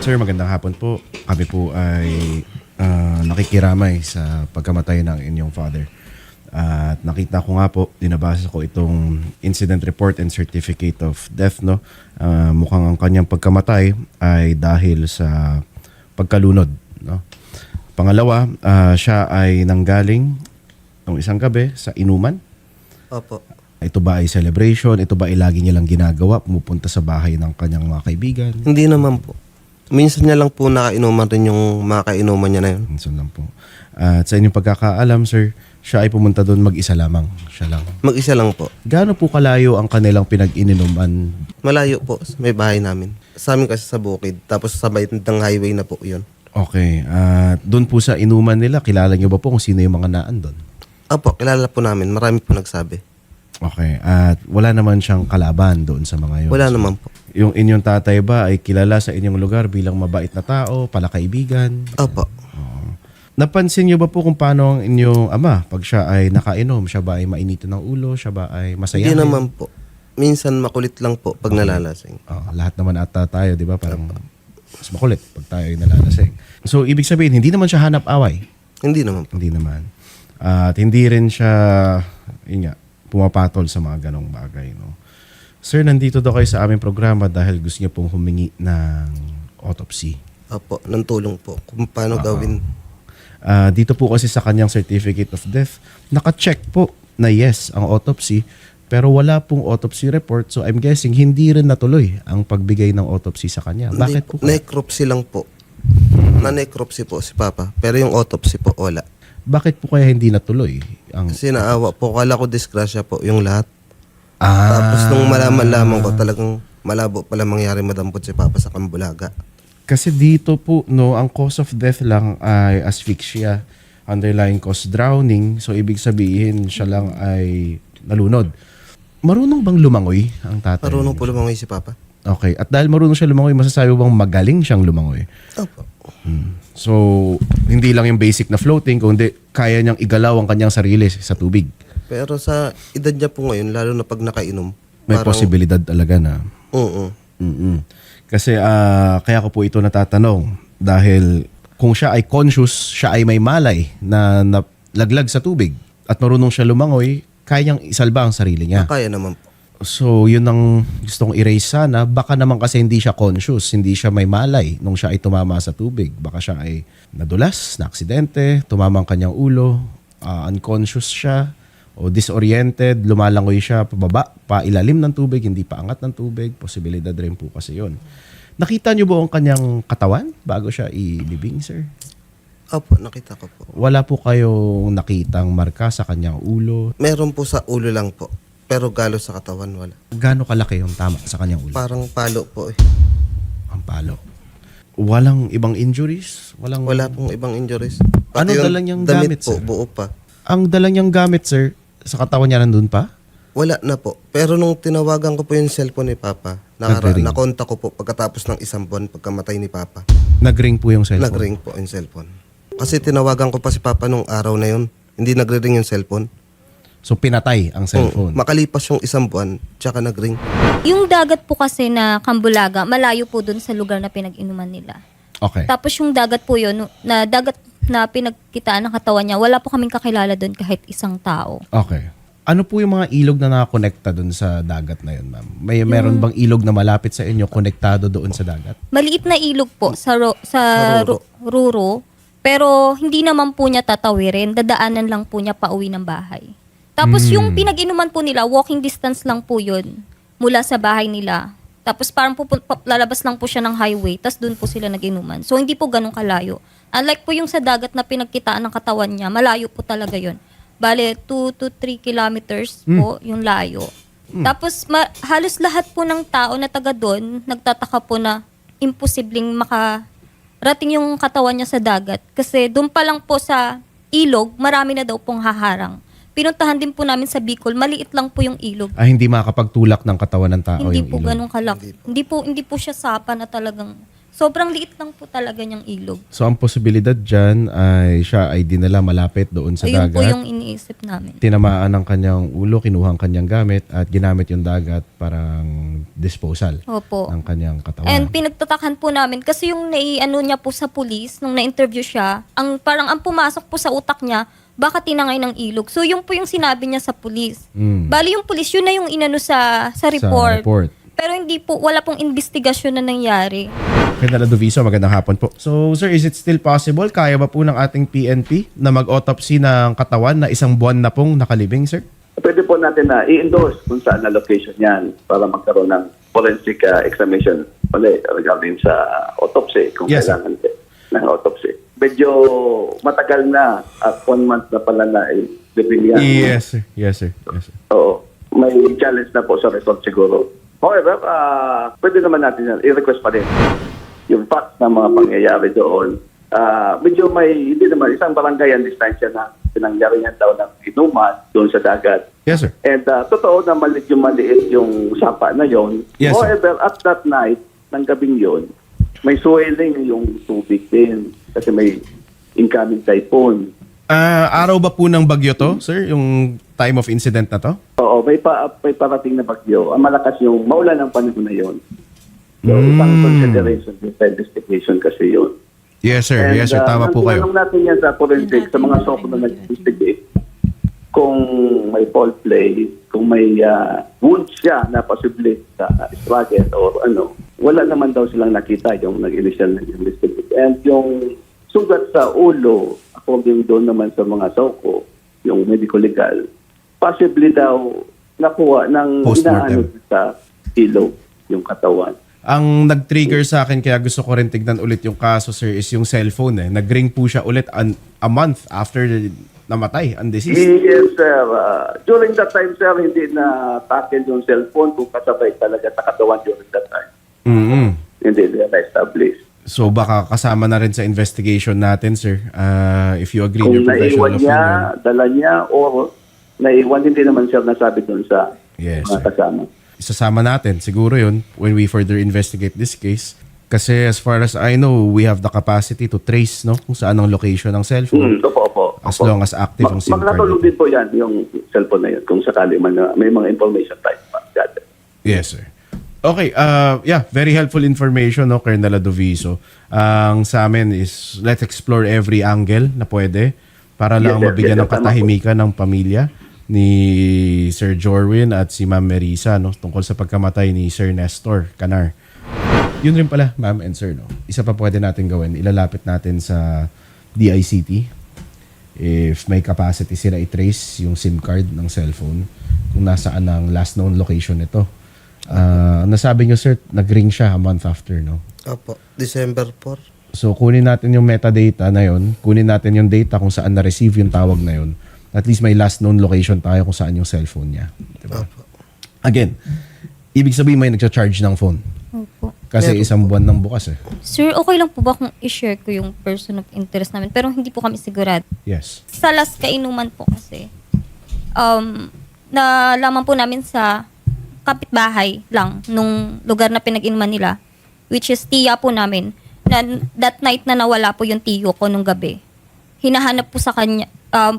Sir, magandang hapon po. Kami po ay nakikiramay sa pagkamatay ng inyong father. At nakita ko nga po, dinabasa ko itong incident report and certificate of death. No? Mukhang ang kanyang pagkamatay ay dahil sa pagkalunod. No? Pangalawa, siya ay nanggaling ng isang gabi sa inuman. Opo. Ito ba ay celebration? Ito ba ay lagi niya lang ginagawa? Pumupunta sa bahay ng kanyang mga kaibigan? Hindi naman po. Minsan niya lang po nakainuman rin yung mga kainuman niya na yun. Minsan lang po. At sa inyong pagkakaalam, sir, siya ay pumunta doon mag-isa lamang. Siya lang. Mag-isa lang po. Gaano po kalayo ang kanilang pinag-ininuman? Malayo po. May bahay namin. Sa amin kasi sa bukid. Tapos sa ng highway na po yun. Okay. At doon po sa inuman nila, kilala niyo ba po kung sino yung mga naan doon? Opo, kilala po namin. Marami po nagsabi. Okay. At wala naman siyang kalaban doon sa mga yun? Wala naman po. Yung inyong tatay ba ay kilala sa inyong lugar bilang mabait na tao, palakaibigan? Opo. Napansin niyo ba po kung paano ang inyong ama pag siya ay nakainom? Siya ba ay mainitin ng ulo? Siya ba ay masayahin? Hindi naman po. Minsan makulit lang po pag nalalasing. Lahat naman ata tayo, di ba? Parang mas makulit pag tayo ay nalalasing. So, ibig sabihin, hindi naman siya hanap away? Hindi naman po. Hindi naman. At hindi rin siya, yun nga, pumapatol sa mga ganong bagay. No? Sir, nandito daw kayo sa aming programa dahil gusto niya pong humingi ng autopsy. Opo, ng tulong po. Kung paano gawin. Dito po kasi sa kanyang certificate of death, naka-check po na yes ang autopsy, pero wala pong autopsy report. So I'm guessing hindi rin natuloy ang pagbigay ng autopsy sa kanya. Bakit po? Necropsy lang po. Na-necropsy po si Papa. Pero yung autopsy po, wala. Bakit po kaya hindi natuloy? Kasi naawa po. Kala ko disgrasya po yung lahat. Tapos nung malaman-laman ko, talagang malabo pala mangyari madampot si Papa sa Kambulaga. Kasi dito po, no, ang cause of death lang ay asphyxia, underlying cause drowning. So ibig sabihin siya lang ay nalunod. Marunong bang lumangoy ang tatay? Marunong po lumangoy si Papa. Okay. At dahil marunong siya lumangoy, masasabi bang magaling siyang lumangoy? Opo. So, hindi lang yung basic na floating, kundi kaya niyang igalaw ang kanyang sarili sa tubig. Pero sa edad niya po ngayon, lalo na pag nakainom, May posibilidad talaga na. Oo. Kasi kaya ko po ito natatanong dahil kung siya ay conscious, siya ay may malay na nalaglag sa tubig at marunong siya lumangoy, kaya niyang isalba ang sarili niya. Kaya naman po. So, yun ang gusto kong erase sana. Baka naman kasi hindi siya conscious, hindi siya may malay nung siya ay tumama sa tubig. Baka siya ay nadulas, na aksidente, tumama ang kanyang ulo, unconscious siya, o disoriented, lumalangoy siya pababa, pailalim ng tubig, hindi paangat ng tubig. Posibilidad rin po kasi yun. Nakita niyo ba ang kanyang katawan bago siya ilibing, sir? Opo, nakita ko po. Wala po kayong nakitang marka sa kanyang ulo? Meron po sa ulo lang po. Pero galo sa katawan, wala. Gaano kalaki yung tama sa kanyang ulo? Parang palo po eh. Ang palo. Walang ibang injuries? Wala pong ibang injuries. Ano Pati yung dala niyang damit gamit, po, sir? buo pa. Ang dala niyang gamit, sir, sa katawan niya nandun pa? Wala na po. Pero nung tinawagan ko po yung cellphone ni Papa, Nagre-ring. nakontak ko po pagkatapos ng isang buwan pagkamatay ni Papa. Nagring po yung cellphone? Nagring po yung cellphone. Kasi tinawagan ko pa si Papa nung araw na yun. Hindi nagre-ring yung cellphone. So, pinatay ang cellphone? Makalipas yung isang buwan, tsaka nagring. Yung dagat po kasi na Kambulaga, malayo po dun sa lugar na pinag-inuman nila. Okay. Tapos yung dagat po yun, na dagat na pinagkitaan ng katawan niya, wala po kaming kakilala dun kahit isang tao. Okay. Ano po yung mga ilog na nakakonekta dun sa dagat na yun, ma'am? Meron bang ilog na malapit sa inyo, konektado doon sa dagat? Maliit na ilog po sa Ruro. Ruro, pero hindi naman po niya tatawirin, dadaanan lang po niya pauwi ng bahay. Tapos yung pinag-inuman po nila, walking distance lang po yun mula sa bahay nila. Tapos parang lalabas lang po siya ng highway, tapos doon po sila nag-inuman. So hindi po ganun kalayo. Unlike po yung sa dagat na pinagkitaan ng katawan niya, malayo po talaga yun. Bale, 2 to 3 kilometers po yung layo. Tapos halos lahat po ng tao na taga doon, nagtataka po na imposibleng makarating yung katawan niya sa dagat. Kasi doon pa lang po sa ilog, marami na daw pong haharang. Pinuntahan din po namin sa Bicol, maliit lang po yung ilog. Hindi makakapagtulak ng katawan ng tao Hindi yung po ilog? ganun kalak. Hindi po siya sapa na talagang Sobrang liit lang po talaga niyang ilog. So ang posibilidad dyan ay siya ay dinala malapit doon sa Ayun po dagat. yung iniisip namin. Tinamaan ang kanyang ulo, kinuha ang kanyang gamit at ginamit yung dagat parang disposal Opo. ng kanyang katawan. And pinagtatakan po namin kasi yung naiano niya po sa pulis, nung na-interview siya, parang ang pumasok po sa utak niya, baka tinangay ng ilog. So yung po yung sinabi niya sa pulis. Bali yung pulis, yun na yung inano sa report. report. Pero hindi po, wala pong investigasyon na nangyari. Colonel Adoviso, magandang hapon po. So, sir, is it still possible? Kaya ba po ng ating PNP na mag-autopsy ng katawan na isang buwan na pong nakalibing, sir? Pwede po natin na i-endorse kung saan na location yan para magkaroon ng forensic examination regarding sa autopsy kung Yes, sir. kailangan ng autopsy. Medyo matagal na at 1 month na pala na living yan. Yes, sir. Yes, sir. Yes, sir. Oo. May challenge na po sa result siguro. However, pwede naman natin yan. I-request pa rin yung fact na mga pangyayari doon. Medyo hindi naman, isang barangay ang distansya na pinangyaringan daw ng inuman doon sa dagat. Yes, sir. And totoo na maliit yung sapa na yon. Yes, sir. However, at that night, ng gabing yon, may swelling yung tubig din kasi may incoming typhoon. Araw ba po ng bagyo to, sir? Yung time of incident na to? Oo, may parating na bagyo. Ang malakas yung maulan ng panahon na yon. So, isang consideration sa investigation kasi yun. Yes, sir. Yes, sir. Tama po kayo. Tinanong natin yan sa forensic, sa mga SOCO na nag-investigate, kung may foul play, kung may wounds siya na possibly sa struggle or ano, wala naman daw silang nakita yung nag-initial nag-investigate. And yung sugat sa ulo, according doon naman sa mga SOCO, yung medico-legal, possibly daw nakuha ng Postmortem. inaano sa ilog yung katawan. Ang nag-trigger sa akin kaya gusto ko rin tignan ulit yung kaso, sir, is yung cellphone eh. Nag-ring po siya ulit a month after namatay, undeceased. Yes, sir. During that time, sir, hindi na tackle yung cellphone kung kasabay talaga sa katawan during that time. Mm-hmm. Hindi na establish. So baka kasama na rin sa investigation natin, sir. If you agree Kung your professional naiwan niya, opinion. dala niya, o naiwan, hindi naman, sir, nasabi doon sa Yes, mga sir. kasama. Isasama natin siguro yun when we further investigate this case. Kasi as far as I know, we have the capacity to trace kung saan ang location ng cellphone. Opo. As long as active ang SIM card. Magkatulog din po yan, yung cellphone na yun, kung sakali man na may mga information tayo gather. Yes, sir. Okay, very helpful information, Colonel Adoviso. Ang sa amin is let's explore every angle na pwede para lang Yes, sir. mabigyan Yes, ng sir. Tama katahimikan ng pamilya ni Sir Jorwin at si Ma'am Merisa tungkol sa pagkamatay ni Sir Nestor Canar. Yun rin pala, ma'am and sir, isa pa pwede natin gawin, ilalapit natin sa DICT if may capacity sila i-trace yung SIM card ng cellphone kung nasaan ang last known location nito. Nasabi nyo, sir, nag-ring siya a month after, Opo, December 4. So, kunin natin yung metadata na yun, kunin natin yung data kung saan na-receive yung tawag na yun. At least may last known location tayo kung saan yung cellphone niya. Diba? Opo. Again, ibig sabihin may nagcha-charge ng phone. Opo. Kasi isang buwan ng bukas eh. Sir, okay lang po ba kung i-share ko yung person of interest namin? Pero hindi po kami sigurado. Yes. Sa last kainuman po kasi, nalaman po namin sa kapitbahay lang nung lugar na pinag-inuman nila, which is tiya po namin, na that night na nawala po yung tiyo ko nung gabi. Hinahanap po sa kanya,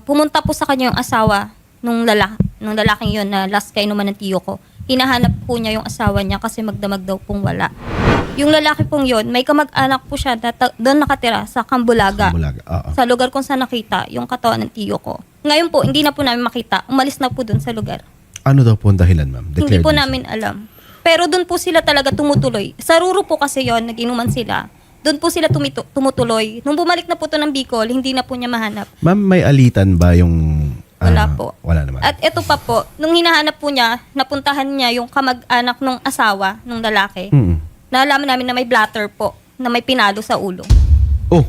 pumunta po sa kanya yung asawa nung lalaking yun na last kainuman ng tiyo ko. Hinahanap po niya yung asawa niya kasi magdamag daw pong wala. Yung lalaki pong yun, may kamag-anak po siya na doon nakatira sa Cambulaga. Bulaga. Sa lugar kung saan nakita yung katawan ng tiyo ko. Ngayon po, hindi na po namin makita. Umalis na po doon sa lugar. Ano daw po ang dahilan, ma'am? Hindi po reason. namin alam. Pero doon po sila talaga tumutuloy. Sa Ruro po kasi yon, nag-inuman sila. Doon po sila tumutuloy. Nung bumalik na po to ng Bicol, hindi na po niya mahanap. Ma'am, may alitan ba yung... Wala po. Wala naman. At ito pa po, nung hinahanap po niya, napuntahan niya yung kamag-anak nung asawa, nung lalaki. Nalaman namin na may blatter po, na may pinalo sa ulo. Oh,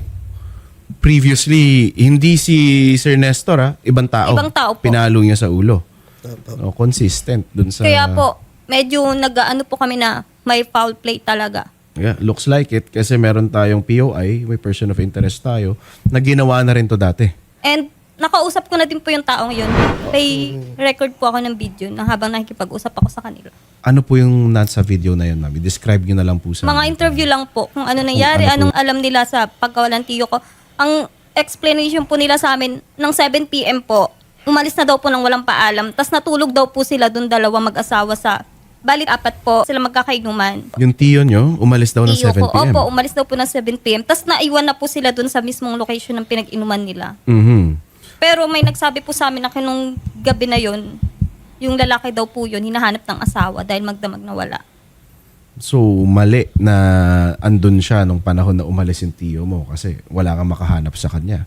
previously, hindi si Sir Nestor, ibang tao. Ibang tao po. Pinalo niya sa ulo. Opo. Consistent dun sa... Kaya po, medyo nag-ano po kami na may foul play talaga. Yeah, looks like it kasi meron tayong POI, may person of interest tayo, na ginawa na rin to dati. And nakausap ko na din po yung taong yun. May record po ako ng video na habang nakikipag-usap ako sa kanila. Ano po yung nasa video na yun, mami? Describe nyo na lang po sa Mga amin. interview lang po kung ano nangyari, ano po- anong alam nila sa pagkawalan tiyo ko. Ang explanation po nila sa amin, ng 7 p.m. po, umalis na daw po ng walang paalam. Tapos natulog daw po sila dun dalawa mag-asawa sa, balit 4 po sila magkakainuman. Yung tiyo nyo, umalis daw ng Tiyo 7 po, p.m. opo, umalis daw po ng 7 p.m. Tapos naiwan na po sila dun sa mismong location ng pinag-inuman nila. Mhm. Pero may nagsabi po sa amin na kinung gabi na yon, yung lalaki daw po yun, hinahanap ng asawa dahil magdamag na wala. So, mali na andun siya nung panahon na umalis yung tiyo mo kasi wala kang makahanap sa kanya.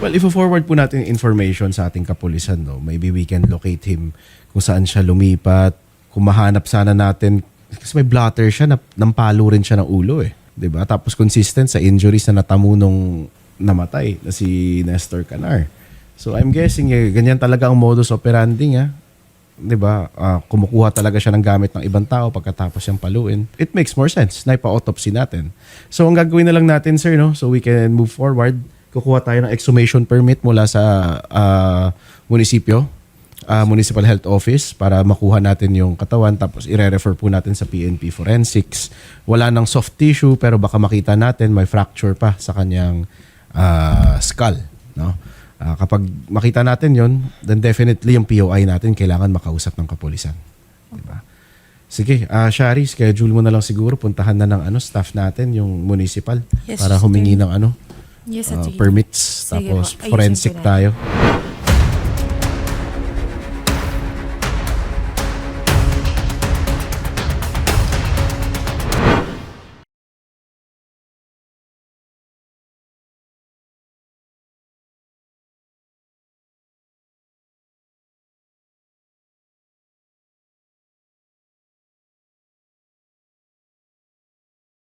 Well, if forward po natin yung information sa ating kapulisan, no, maybe we can locate him kung saan siya lumipat, kung mahanap sana natin, kasi may blotter siya, nampalo rin siya ng ulo eh. 'Di ba? Tapos consistent sa injuries na natamo nung namatay na si Nestor Canar. So I'm guessing ganyan talaga ang modus operandi niya. 'Di ba? Kumukuha talaga siya ng gamit ng ibang tao pagkatapos siyang paluin. It makes more sense na ipa-autopsy natin. So ang gagawin na lang natin, sir, no, so we can move forward. Kukuha tayo ng exhumation permit mula sa munisipyo, Municipal Health Office para makuha natin yung katawan, tapos i-refer po natin sa PNP Forensics. Wala nang soft tissue pero baka makita natin may fracture pa sa kanyang skull, no? Kapag makita natin yon, then definitely yung POI natin kailangan makausap ng kapulisan, di ba? Sige, Shari, schedule mo na lang siguro, puntahan na ng staff natin yung municipal Yes, para humingi ng Yes, permits, Sige tapos po. Ayusin forensic ko na. tayo.